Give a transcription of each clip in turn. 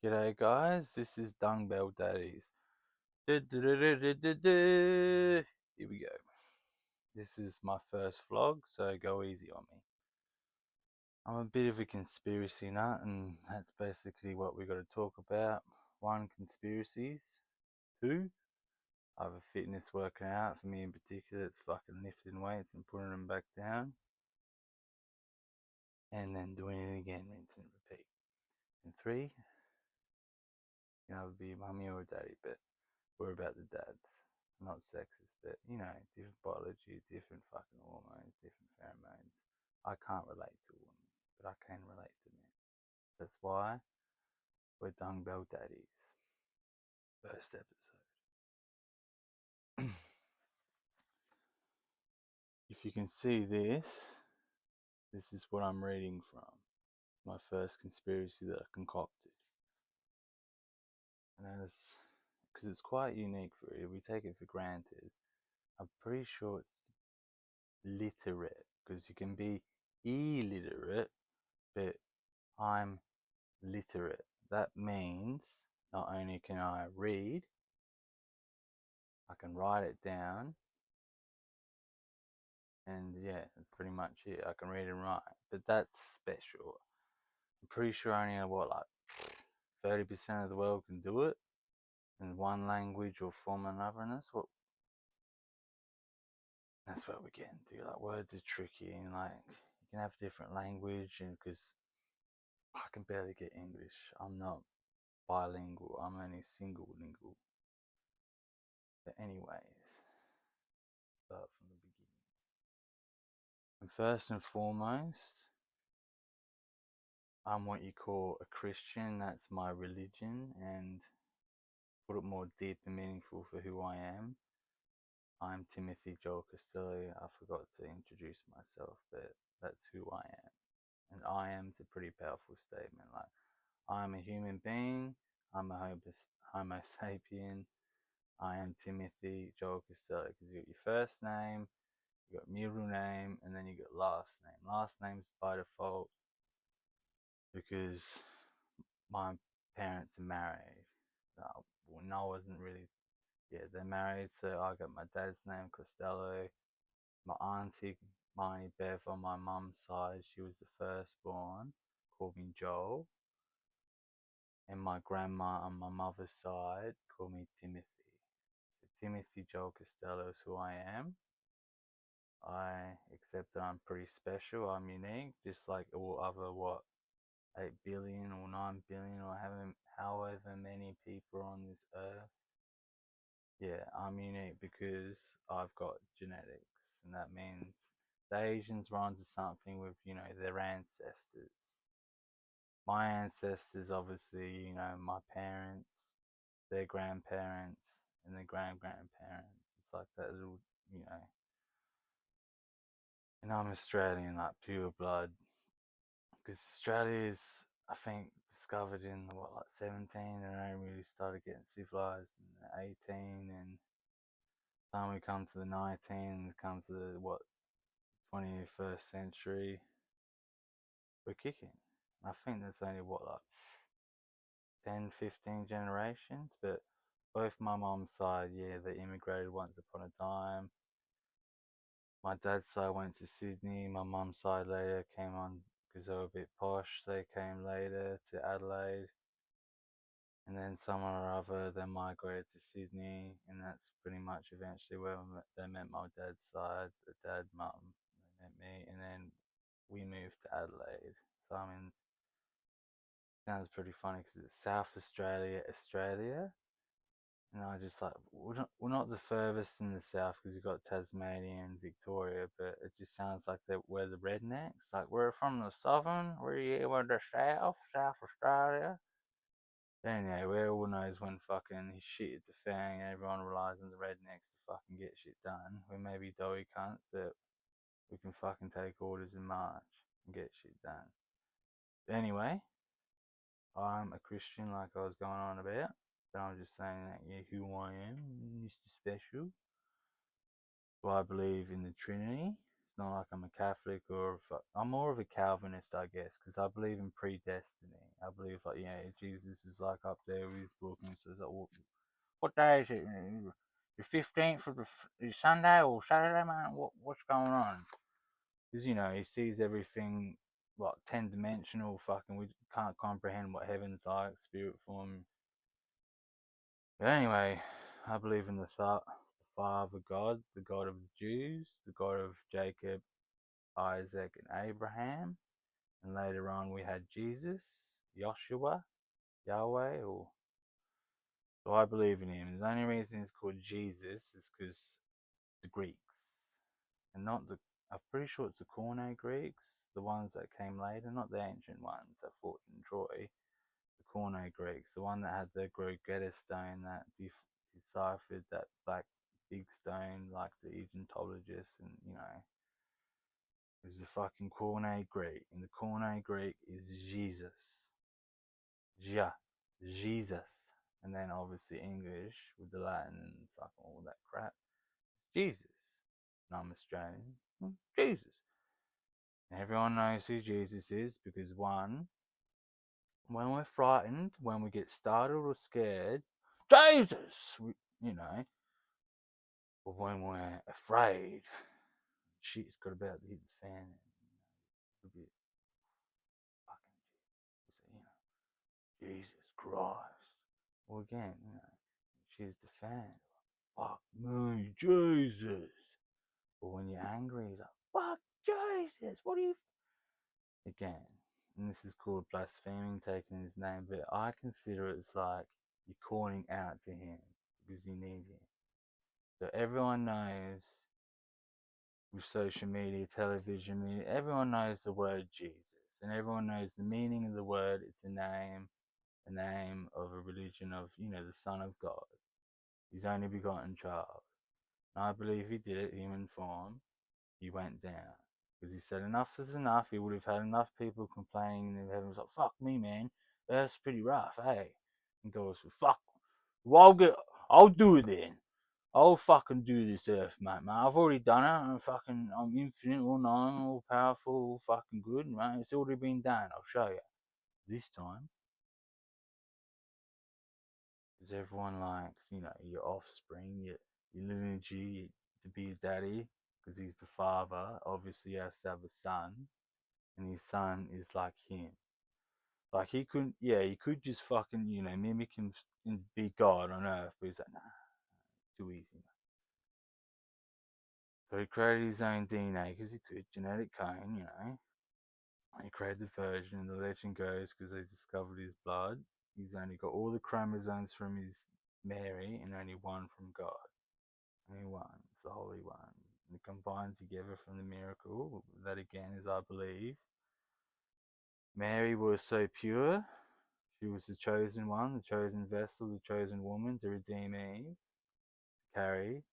G'day guys, this is Dung Bell Daddies. Here we go. This is my first vlog, so go easy on me. I'm a bit of a conspiracy nut, and that's basically what we got to talk about. One, conspiracies. Two, I have a fitness working out. For me in particular, it's fucking lifting weights and putting them back down. And then doing it again, rinse and repeat. And three, be mummy or daddy, but we're about the dads, not sexist, but different biology, different fucking hormones, different pheromones. I can't relate to women, but I can relate to men. That's why we're Dung Bell Daddies. First episode. If you can see this is what I'm reading from. My first conspiracy that I concocted. And that is because it's quite unique for it. We take it for granted. I'm pretty sure it's literate, because you can be illiterate, but I'm literate. That means not only can I read, I can write it down, and yeah, that's pretty much it. I can read and write, but that's special. I'm pretty sure only like 30% of the world can do it in one language or form or another, and that's what we're getting to. Like, words are tricky, and like you can have different language, and because I can barely get English, I'm not bilingual. I'm only single lingual. But anyways, start from the beginning. And first and foremost, I'm what you call a Christian. That's my religion, and put it more deep and meaningful for who I am. I'm Timothy Joel Costello. I forgot to introduce myself, but that's who I am. And I am's a pretty powerful statement. Like, I'm a human being. I'm a Homo sapien. I am Timothy Joel Costello, because you got your first name, you got middle name, and then you got last name. Last name's by default because my parents are married. Well, no, I wasn't really. Yeah, they're married, so I got my dad's name, Costello. My auntie, Marnie Bev, on my mum's side, she was the firstborn, called me Joel. And my grandma on my mother's side called me Timothy. So Timothy Joel Costello is who I am. I accept that I'm pretty special, I'm unique, just like all other, 8 billion or 9 billion or however many people on this earth. Yeah, I'm unique because I've got genetics, and that means the Asians were onto something with, their ancestors. My ancestors, obviously, my parents, their grandparents, and their grand-grandparents. It's like that little, you know. And I'm Australian, like pure blood, because Australia is, I think, discovered in like 17, and only really started getting civilized in the 18, and time we come to the 19, we come to the 21st century, we're kicking. I think there's only like 10, 15 generations, but both my mom's side, yeah, they immigrated once upon a time. My dad's side went to Sydney. My mum's side later came on because they were a bit posh. They came later to Adelaide, and then someone or other they migrated to Sydney, and that's pretty much eventually where they met my dad's side, the dad, mum, they met me, and then we moved to Adelaide. So I mean, sounds pretty funny because it's South Australia, Australia. And I just like, we're not the furthest in the south because you've got Tasmania and Victoria, but it just sounds like that we're the rednecks. Like, we're from the southern, we're the south, South Australia. Anyway, we all knows when fucking shit hit the fan and everyone relies on the rednecks to fucking get shit done. We may be doughy cunts, but we can fucking take orders in March and get shit done. But anyway, I'm a Christian, like I was going on about. But I'm just saying that, yeah, who I am, Mr. Special. So I believe in the Trinity. It's not like I'm a Catholic I'm more of a Calvinist, I guess, because I believe in predestiny. I believe like Jesus is like up there with his book and says like, what day is it? The 15th of the Sunday or Saturday, man? What's going on? Because he sees everything like 10 dimensional. Fucking, we can't comprehend what heaven's like, spirit form. But anyway, I believe in the Father God, the God of the Jews, the God of Jacob, Isaac, and Abraham. And later on, we had Jesus, Joshua, Yahweh, or so I believe in him. The only reason it's called Jesus is because the Greeks, and not the. I'm pretty sure it's the Koine Greeks, the ones that came later, not the ancient ones that fought in Troy. The Koine Greeks, the one that had the Rosetta Stone that deciphered that black big stone, like the Egyptologists, and it was the fucking Koine Greek, and the Koine Greek is Jesus, Ja, Jesus, and then obviously English with the Latin and fucking all that crap. It's Jesus. And I'm Australian. Jesus. And everyone knows who Jesus is because one, when we're frightened, when we get startled or scared, Jesus, you know, or when we're afraid, shit's got about to hit the fan. A bit fucking, Jesus Christ. Well, again, she's the fan. Fuck me, Jesus. But when you're angry, it's like, fuck Jesus, what are you. Again, and this is called blaspheming, taking his name, but I consider it's like you're calling out to him because you need him. So everyone knows with social media, television media, everyone knows the word Jesus. And everyone knows the meaning of the word. It's a name of a religion of, the Son of God, his only begotten child. And I believe he did it, human form. He went down. Because he said enough is enough. He would have had enough people complaining and heaven was like, fuck me, man. That's pretty rough, hey. And goes, fuck. Well, I'll do it then. I'll fucking do this earth, mate. I've already done it. I'm infinite, all knowing, all powerful, all fucking good, mate. It's already been done. I'll show you. This time, because everyone likes, your offspring, your lineage to be a daddy, because he's the father. Obviously, he has to have a son, and his son is like him. Like he couldn't, yeah, he could just fucking, mimic him and be God on earth, but he's like, nah, too easy. So he created his own DNA because he could, genetic code. He created the version, and the legend goes because they discovered his blood. He's only got all the chromosomes from his Mary and only one from God. Only one, the Holy One. And combined together from the miracle, that again is, I believe, Mary was so pure. She was the chosen one, the chosen vessel, the chosen woman to redeem Eve, to carry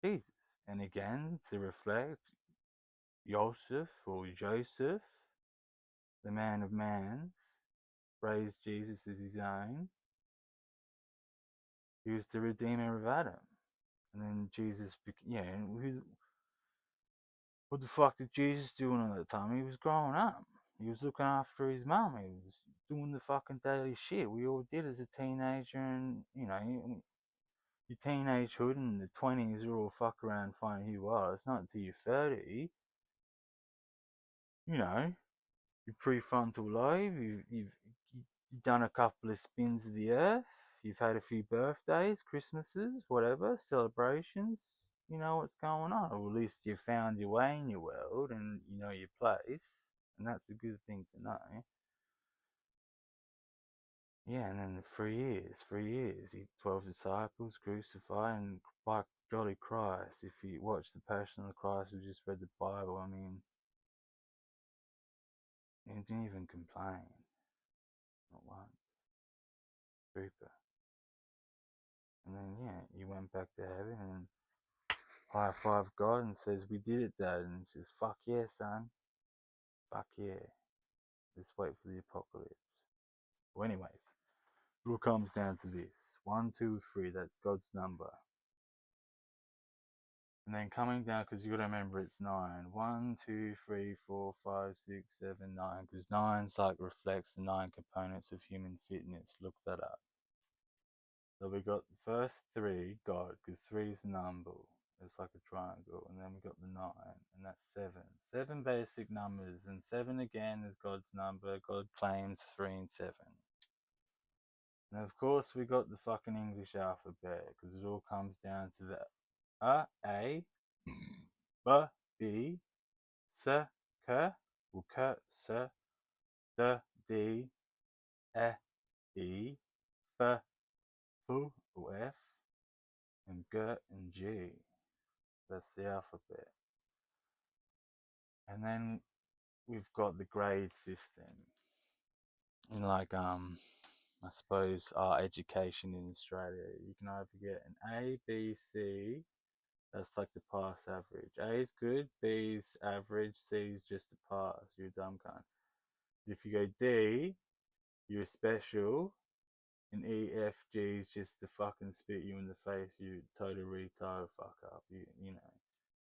Jesus. And again, to reflect Joseph, the man of mans, raised Jesus as his own. He was the redeemer of Adam. And then Jesus, what the fuck did Jesus do at the time? He was growing up. He was looking after his mum. He was doing the fucking daily shit we all did as a teenager, and your teenagehood and the 20s are all fuck around finding who you are. It's not until you're 30, you know, your prefrontal lobe, you've done a couple of spins of the earth, you've had a few birthdays, Christmases, whatever, celebrations, you know what's going on. Or at least you've found your way in your world and you know your place, and that's a good thing to know. Yeah, and then 3 years, he 12 disciples crucified, and by golly Christ, if you watch the Passion of the Christ, we just read the Bible, I mean, he didn't even complain, not once, trooper. And then, yeah, he went back to heaven and high five God and says, we did it, Dad. And he says, fuck yeah, son. Fuck yeah. Let's wait for the apocalypse. Well, anyways, it all comes down to this. 1, 2, 3, that's God's number. And then coming down, because you got to remember it's 9. 1, 2, 3, 4, 5, 6, 7, 9. Because 9's like reflects the 9 components of human fitness. Look that up. So we got the first 3, God, because 3 is a number. It's like a triangle. And then we got the 9, and that's 7. 7 basic numbers, and 7 again is God's number. God claims 3 and 7. And of course, we got the fucking English alphabet, because it all comes down to the A, B, B, C, K, ou K, C, D, D, E, F, F, ou F, and G and G. That's the alphabet. And then we've got the grade system. And like I suppose our education in Australia, you can either get an A, B, C. That's like the pass average. A is good, B is average, C is just a pass. You're a dumb cunt. If you go D, you're special, and E, F, G is just to fucking spit you in the face. You total retard, fuck up. You know,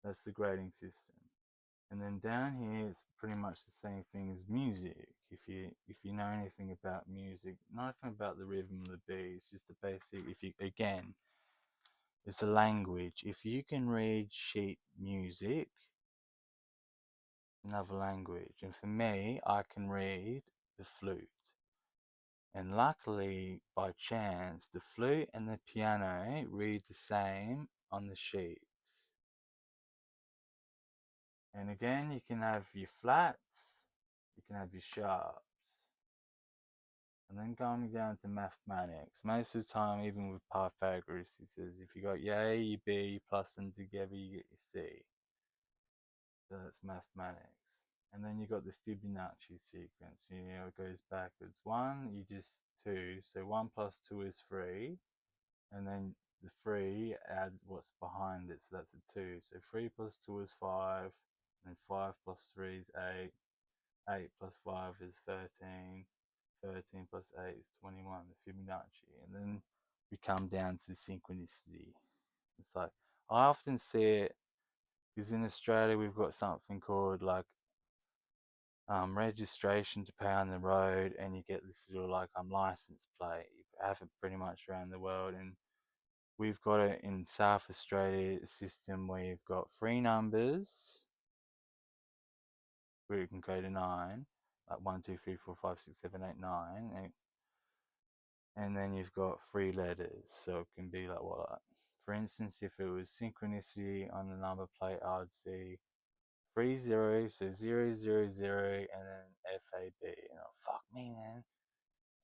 that's the grading system. And then down here, it's pretty much the same thing as music. If you know anything about music, nothing about the rhythm of the beat. It's just the basic. If you again, it's a language. If you can read sheet music, another language. And for me, I can read the flute. And luckily, by chance, the flute and the piano read the same on the sheets. And again, you can have your flats, you can have your sharps. And then going down to mathematics, most of the time, even with Pythagoras, he says if you got your A, your B, you plus them together, you get your C. So that's mathematics. And then you got the Fibonacci sequence. You know, it goes backwards. 1, you just 2. So 1 plus 2 is 3. And then the 3, add what's behind it. So that's a 2. So 3 plus 2 is 5. And 5 plus 3 is 8. 8 plus 5 is 13. 13 plus 8 is 21, the Fibonacci. And then we come down to synchronicity. It's like, I often see it, because in Australia we've got something called like registration to pay on the road, and you get this little like license plate. You have it pretty much around the world, and we've got it in South Australia, a system where you've got 3 numbers where you can go to 9, like 1, 2, 3, 4, 5, 6, 7, 8, 9, and then you've got 3 letters. So it can be like what? Like, for instance, if it was synchronicity on the number plate, I would see 3 zeros, so 0, 0, 0, and then FAB. And fuck me, man.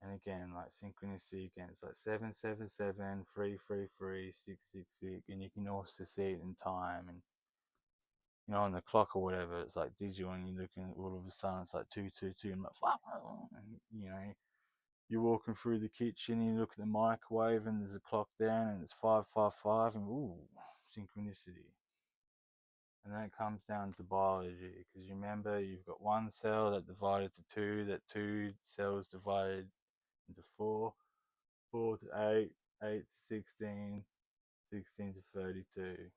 And again, like synchronicity again, it's like 7, 7, 7, 3, 3, 3, 6, 6, 6, and you can also see it in time, and on the clock or whatever, it's like digital, and you're looking, all of a sudden it's like 2, 2, 2, and I'm like fuck, and you're walking through the kitchen, and you look at the microwave, and there's a clock down, and it's 5, 5, 5, and ooh, synchronicity. And then it comes down to biology, because you remember you've got 1 cell that divided to 2, that 2 cells divided into 4, 4 to 8, 8 to 16, 16 to 32.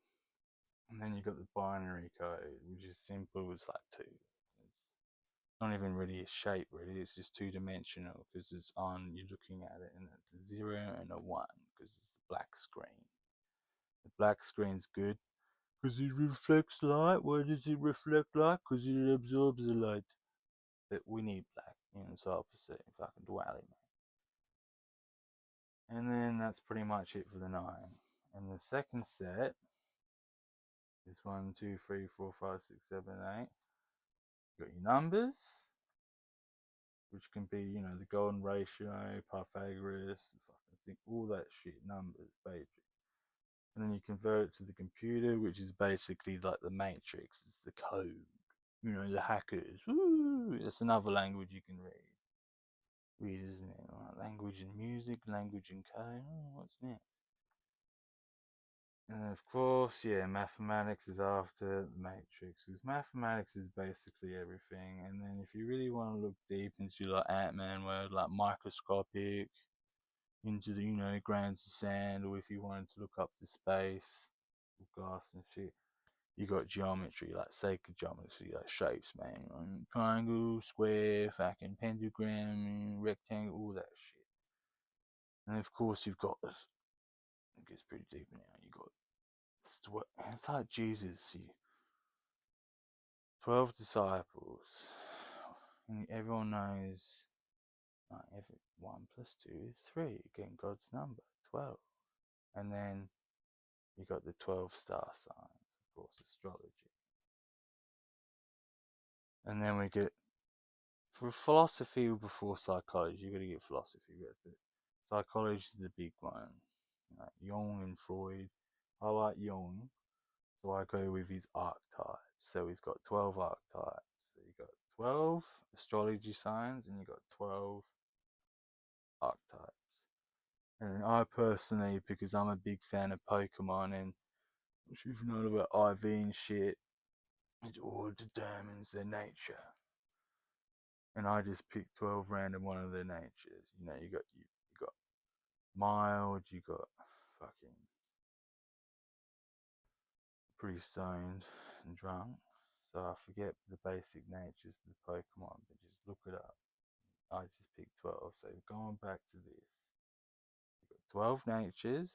And then you've got the binary code, which is simple, it's like 2. It's not even really a shape, really, it's just 2-dimensional, because it's on, you're looking at it, and it's a 0 and a 1, because it's the black screen. The black screen's good because it reflects light. Why does it reflect light? Because it absorbs the light. But we need black, it's opposite, fucking duality, man. And then that's pretty much it for the 9. And the second set is 1, 2, 3, 4, 5, 6, 7, 8. You got your numbers, which can be, the golden ratio, Pythagoras, fucking all that shit, numbers, basic. And then you convert it to the computer, which is basically like the matrix. It's the code. The hackers. Woo! That's another language you can read. Weird, isn't it? Like language and music, language and code. What's next? And of course, mathematics is after the matrix, because mathematics is basically everything. And then if you really want to look deep into like Ant-Man world, like microscopic, into the grains of sand, or if you wanted to look up to space, glass and shit. You got geometry, like sacred geometry, like shapes, man. Triangle, square, fucking pentagram, rectangle, all that shit. And of course, you've got this. It gets pretty deep now. You got it's like Jesus. 12 disciples. And everyone knows every 1 plus 2 is 3. Again, God's number, 12. And then you got the 12 star signs, of course, astrology. And then we get, for philosophy before psychology, you got to get philosophy with it. Psychology is the big one. Like Jung and Freud. I like Jung, so I go with his archetypes. So he's got 12 archetypes. So you got 12 astrology signs and you got 12 archetypes. And I personally, because I'm a big fan of Pokemon and if you've known about IV and shit, it all determines their nature. And I just picked 12 random one of their natures. You know, you got mild, you got fucking pretty stoned and drunk. So I forget the basic natures of the Pokemon, but just look it up. I just picked 12. So going back to this, you've got 12 natures,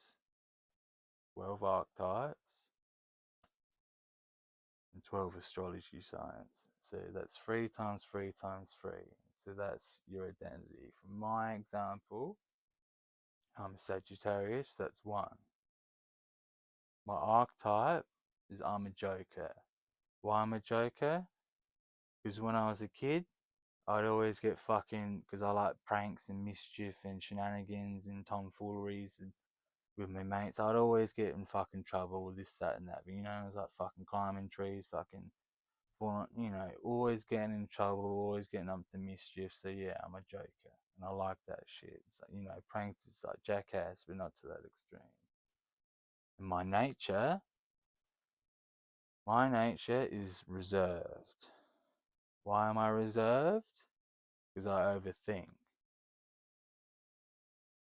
12 archetypes, and 12 astrology signs. So that's 3 times 3 times 3. So that's your identity. For my example, I'm a Sagittarius, that's 1. My archetype is I'm a joker. Why I'm a joker? Because when I was a kid, I'd always get fucking, because I like pranks and mischief and shenanigans and tomfooleries and with my mates. I'd always get in fucking trouble with this, that, and that. But you know, I was like fucking climbing trees, fucking falling, you know, always getting in trouble, always getting up to mischief. So yeah, I'm a joker, and I like that shit. So you know, pranks is like jackass, but not to that extreme. And my nature is reserved. Why am I reserved? Because I overthink.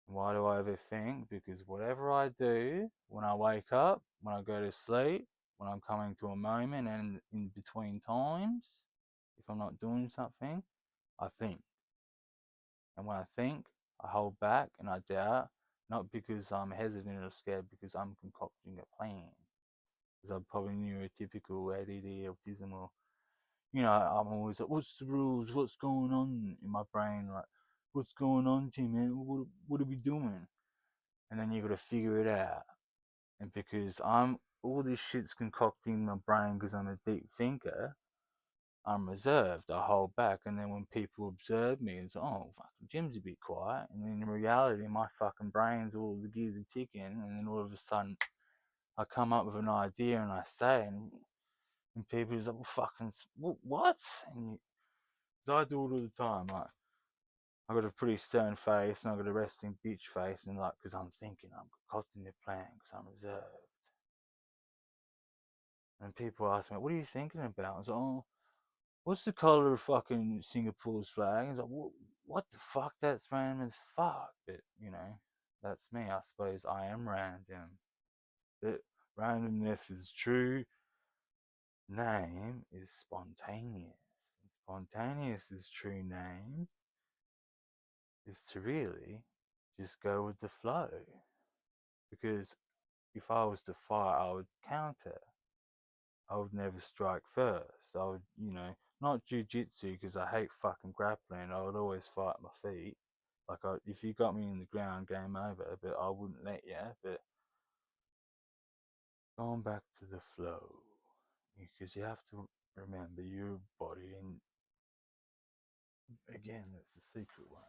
Why do I overthink? Because whatever I do, when I wake up, when I go to sleep, when I'm coming to a moment and in between times, if I'm not doing something, I think. And when I think, I hold back and I doubt, not because I'm hesitant or scared, because I'm concocting a plan. Because I'm probably neurotypical, ADD, autism, or you know, I'm always like, what's the rules? What's going on in my brain? Like, what's going on, Tim, man? What are we doing? And then you got to figure it out. And because all this shit's concocting in my brain because I'm a deep thinker, I'm reserved. I hold back. And then when people observe me, it's, oh, fucking Jim's a bit quiet. And then in reality, my fucking brain's all the gears are ticking. And then all of a sudden, I come up with an idea and I say, and people are like, well, fucking, what? And you, I do it all the time. Like, I got a pretty stern face and I got a resting bitch face, and like, because I'm thinking, I'm concocting the plan because I'm reserved. And people ask me, what are you thinking about? I was like, oh, what's the color of fucking Singapore's flag? He's like, what the fuck? That's random as fuck. But, you know, that's me. I suppose I am random. But randomness is true. Name is spontaneous. And spontaneous's true name is to really just go with the flow. Because if I was to fight, I would counter. I would never strike first. I would, you know, not jujitsu because I hate fucking grappling. I would always fight my feet. Like, if you got me in the ground, game over. But I wouldn't let you. But going back to the flow, because you have to remember your body, and again, that's the secret one.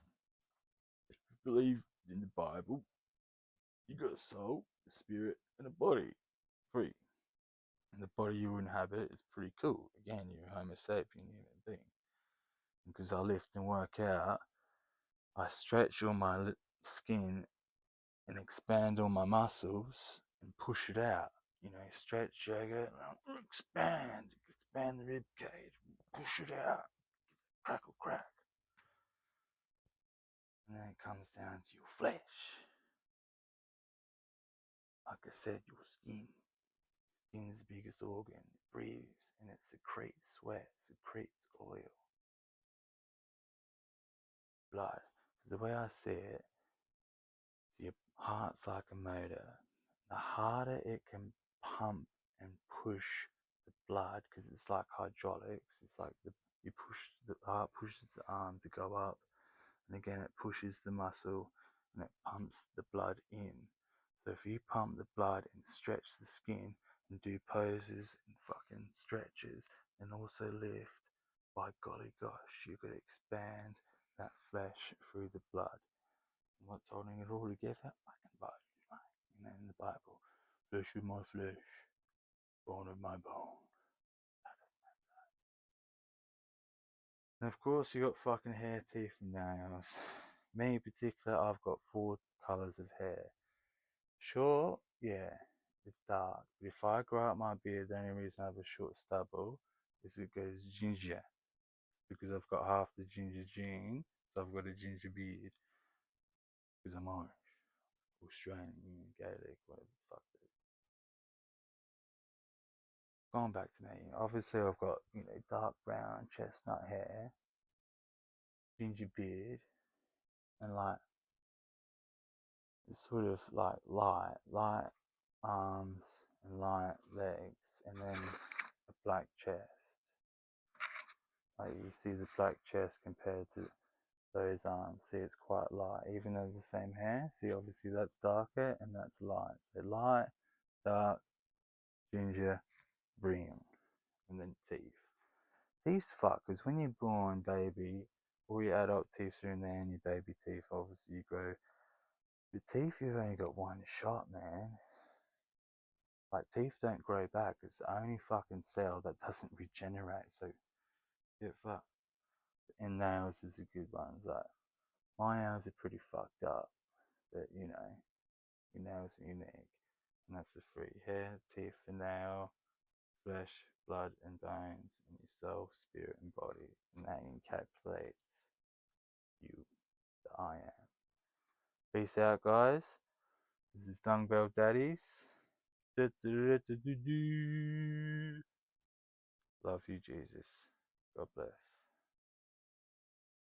If you believe in the Bible, you got a soul, a spirit, and a body. Free. And the body you inhabit is pretty cool. Again, you're a Homo sapien human being. Because I lift and work out, I stretch all my skin and expand all my muscles and push it out. You know, stretch, yoga, expand the rib cage, push it out, crackle, crack. And then it comes down to your flesh. Like I said, your skin. Skin's the biggest organ. It breathes and it secretes sweat, secretes oil, blood. The way I see it, your heart's like a motor. The harder it can pump and push the blood, because it's like hydraulics. It's like you push the heart pushes the arm to go up, and again it pushes the muscle and it pumps the blood in. So if you pump the blood and stretch the skin and do poses and fucking stretches and also lift, by golly gosh, you could expand that flesh through the blood. And what's holding it all together? Fucking blood, right? In the Bible, flesh of my flesh, bone of my bone. And of course, you got fucking hair, teeth, and nails. Me in particular, I've got 4 colours of hair. Sure, yeah, it's dark. But if I grow out my beard, the only reason I have a short stubble is it goes ginger. Because I've got half the ginger gene, so I've got a ginger beard. Because I'm Irish, Australian, Gaelic, whatever the fuck it is. Going back to me, obviously I've got, dark brown chestnut hair, ginger beard, and like it's sort of like light arms and light legs, and then a black chest. Like you see the black chest compared to those arms. See, it's quite light, even though the same hair. See, obviously that's darker and that's light. So light, dark, ginger, brown, and then teeth. These fuckers, when you're born, baby, all your adult teeth are in there, and your baby teeth, obviously you grow. The teeth, you've only got one shot, man. Like, teeth don't grow back. It's the only fucking cell that doesn't regenerate. So, get fucked. And nails is a good one. Like, my nails are pretty fucked up. But, your nails are unique. And that's the 3: hair, teeth, and nail, flesh, blood, and bones, and your soul, spirit, and body. And that encapsulates you, the I am. Peace out, guys. This is Dungbell Daddies. Love you, Jesus. God bless.